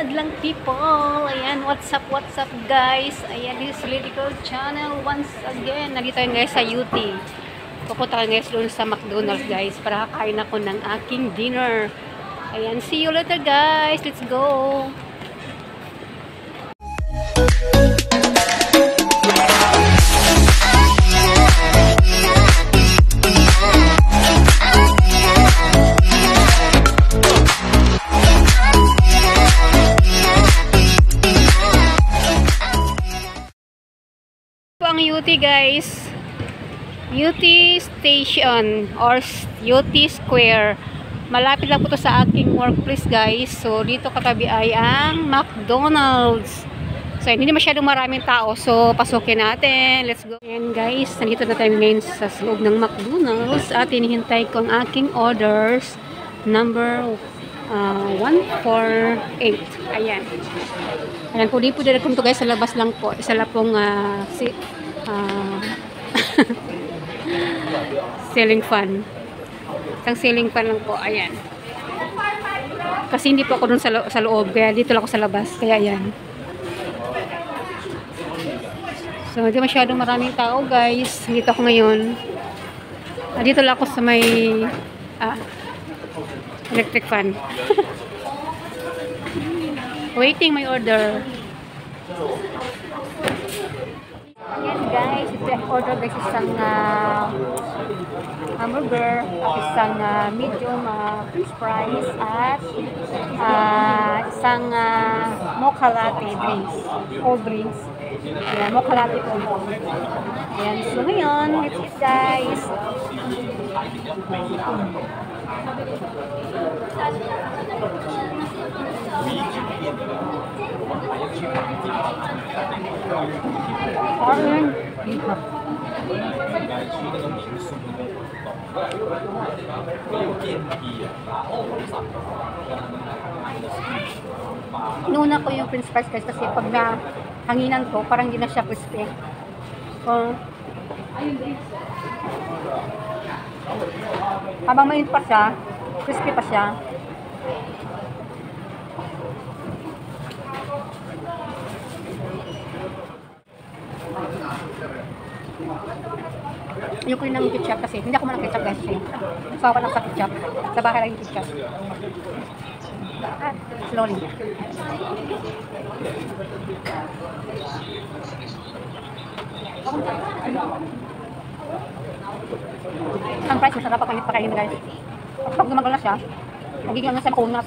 madlang people. Ayan, what's up guys? Ayan, this is Lady Girl Channel once again. Nandito tayo guys sa UT. Pupunta tayo guys doon sa McDonald's guys para kakain ako ng aking dinner. Ayan, see you later guys. Let's go. Ang UT guys, UT Station or UT Square, malapit lang po to sa aking workplace guys. So dito katabi ay ang McDonald's. So hindi masyadong maraming tao, so pasukin natin, let's go. Ayan guys, nandito na tayo ngayon sa loob ng McDonald's at hinihintay ko ang aking orders number 148. Ayan. Ayan po, di po direct to guys, sa labas lang po. Isa lang pong ceiling fan. Isang ceiling fan lang po. Ayan. Kasi hindi po ako dun sa loob. Kaya dito lang ako sa labas. Kaya ayan. So, hindi masyadong maraming tao guys. Dito ako ngayon. Dito lang ako sa may electric fan. Waiting my order. Ayan guys, ito yung order guys, isang hamburger at isang medium french fries at isang mocha latte drinks, cold drinks. Ayan, mocha latte cold. Ayan, so ngayon, let's eat guys. Inuna ko yung french fries guys kasi pag nahanginan ko, parang hindi na siya crispy. Habang mainit pa siya, crispy pa siya. Ayoko rin ng ketchup kasi hindi ako man ng ketchup guys. So ako lang sa ketchup. Sa bahay lang yung ketchup. Slowly. Ang price masarap pag panit pa kayo guys. Pag gumagal na siya, magiging lang siya makungas.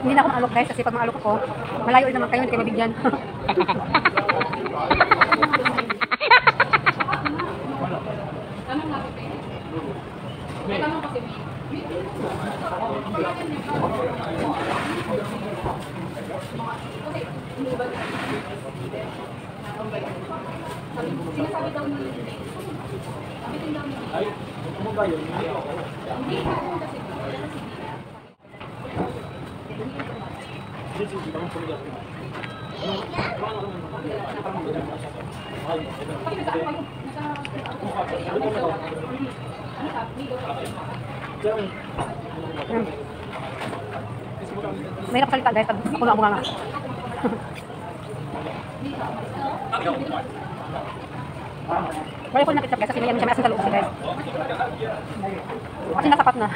Hindi na ako maalok guys kasi pag maalok ako, malayo naman kayo, hindi kayo mabigyan. Mahirap salita guys, ako na nga. Wala ko na ketchup guys kasi may asin sa loob guys. Kasi nasapat na.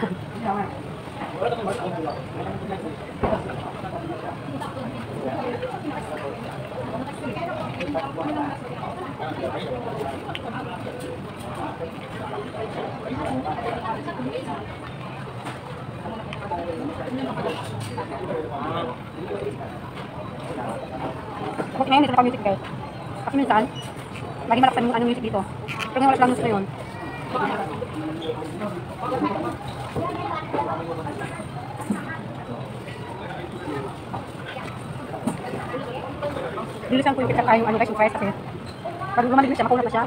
Bakit ngayon dito na music guys? Kasi minsan, lagi malaksan yung music dito. Pero ngayon wala lang music na yun. Bilisan ko yung ketchup yung guys, yung fries kasi pag lumalig na siya, makunat na siya.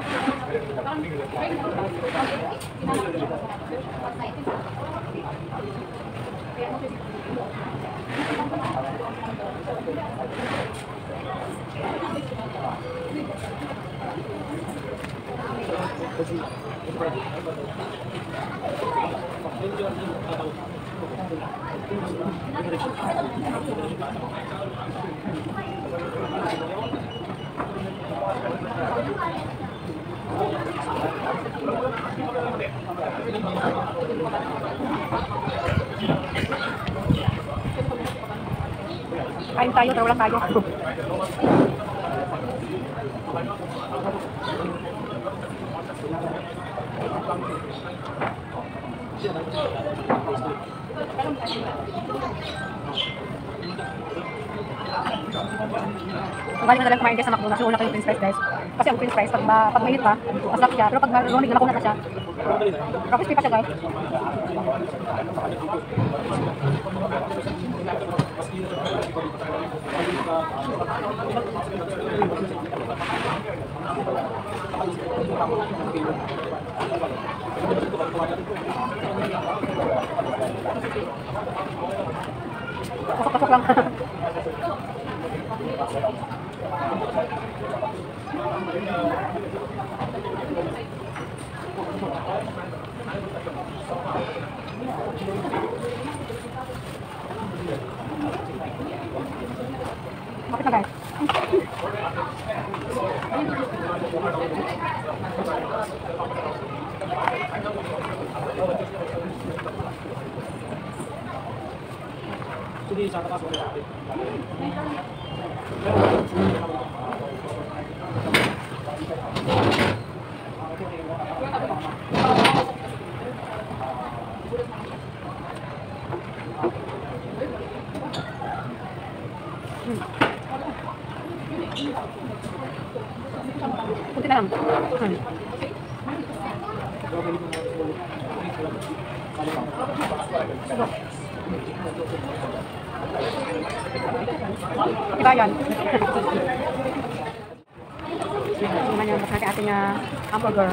Kain tayo, pero wala tayo. Ang galing na lang kumain guys sa McDonald's. Una ko yung french fries guys. Kasi ang french fries, pag mainit pa, masarap siya. Pero pag marunong, nalakunat na siya. Pero crispy pa siya guys. Pasok-pasok lang. Bakit na guys? Hindi sa taas wala. Kunti na lang. Diba yan? Tingnan nyo, mas natin ating hamburger.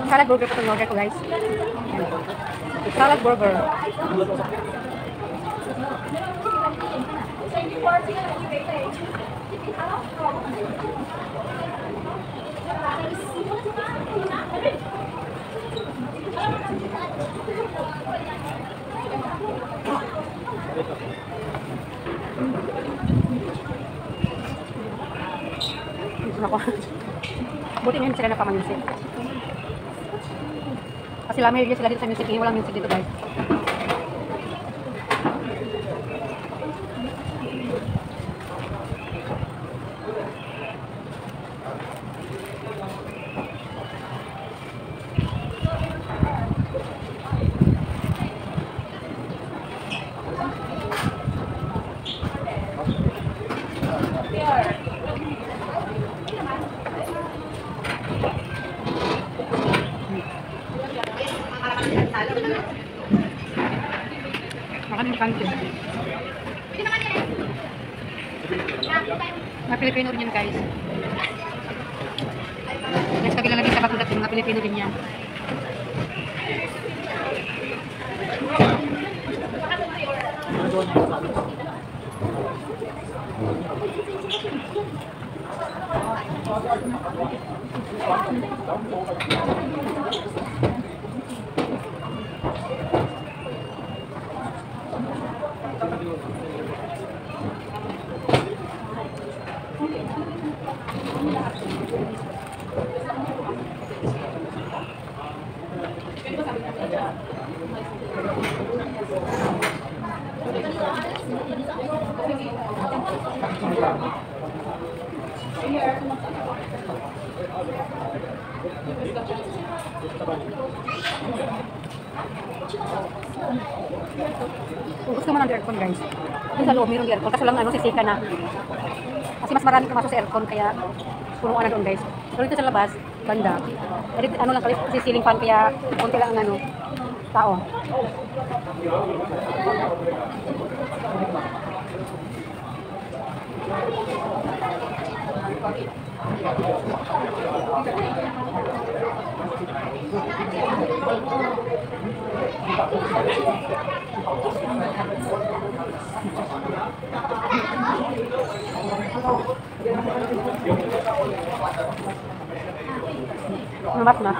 Salad burger po itong order ko guys. Salad burger. Ako. Buti ngayon sila napamamusik. Kasi lamay sila dito sa music. Walang music dito guys. Maraming kantin. Mga Pilipino rin yan guys. Next kabila lagi sa Bagudat, mga Pilipino din yan. Gusto mo ng aircon guys. Doon sa loob mayroong aircon. Kaso lang sisika na. Kasi mas marami pumasok sa aircon kaya punuan na doon guys. Pero dito sa labas, banda. Edit, lang kali si ceiling fan kaya konti lang ang tao. Namat na.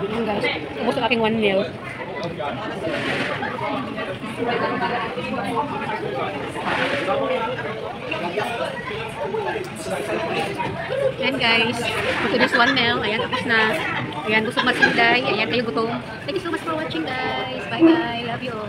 Ayan guys, ubos ang aking 1 meal. Ayan guys, ito this 1 meal. Ayan, tapos na. Ayan, busog masinday. Ayan, kayo gutom. Thank you so much for watching guys. Bye bye. Love you all.